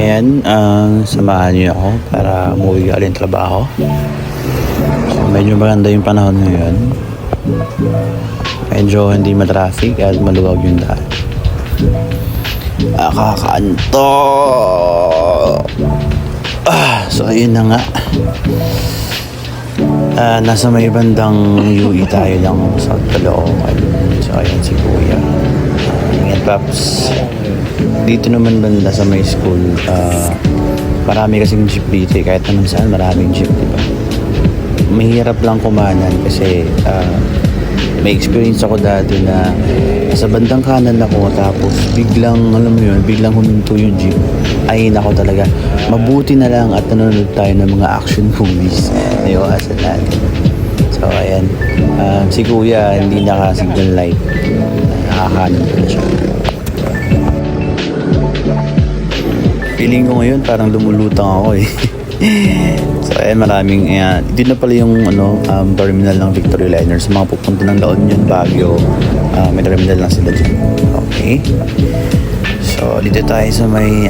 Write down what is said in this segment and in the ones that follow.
Ayan, samahan niyo ako para umuwi galing trabaho. So, medyo maganda yung panahon ngayon. Medyo hindi matraffic at maluwag yung daan. Kakaanto! So, ayun na nga. Nasa may bandang UE tayo lang sa Caloocan. So, ayan si Kuya. Ingat, Paps. Dito naman banda sa may school, marami kasing jeep dito kahit naman saan maraming jeep, diba? Mahirap lang kumanan kasi may experience ako dati na sa bandang kanan ako tapos biglang, alam mo yun, biglang huminto yung jeep. Ay nako talaga, mabuti na lang at nanonood tayo ng mga action movies na iwasan natin. So ayan, si Kuya hindi naka-signal light, nakakanan pa siya. Feeling ko ngayon parang lumulutang ako eh. So ayan, maraming dito na pala yung terminal ng Victory Liners. Mga pupunta ng La Union, Baguio, may terminal lang sila dyan. Okay, so dito tayo sa may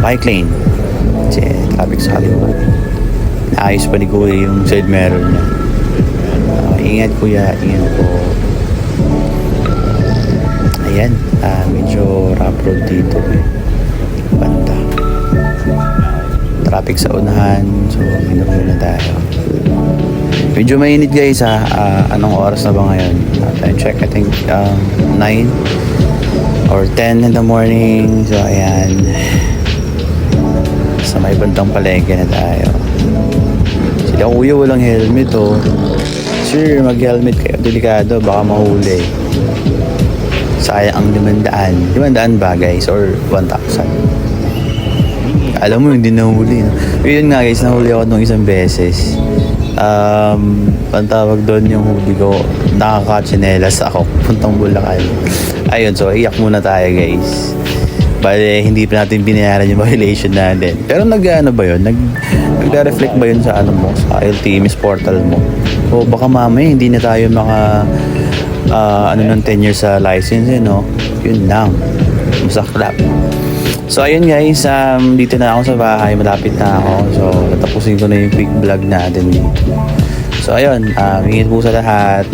bike lane kasi traffic sa kaliwa. Naayos pa ni Kuya yung side mirror niya. Ingat Kuya, ingat po. Ayan, medyo rough road dito eh. Banda traffic sa unahan, so minum muna tayo. Medyo mainit guys ha. Anong oras na ba ngayon? Time check, I think 9 or 10 in the morning. So ayan, sa may bandang palengke na tayo. Sila Kuya walang helmet oh. Sir, mag helmet kayo, delikado, baka mahuli. Sayang ang 500 ba guys, or 1,000? Alam mo, hindi nahuli. No? Yun nga guys, nahuli ako nung isang beses. Ang tawag doon yung huli ko, nakaka-chinelas ako, puntang Bulacan. Ayun, so iyak muna tayo guys. Bale, hindi pa natin binayaran yung violation natin. Pero nag-ano ba yun? Nag-reflect ba yun sa ano mo? Sa LTMS portal mo? O baka mamaya hindi na tayo maka ng 10 years sa license eh, no? Yun lang. Masaklap. So ayun guys, dito na ako sa bahay, malapit na ako. So tatapusin ko na yung quick vlog natin dito. So ayun, ingat po sa lahat.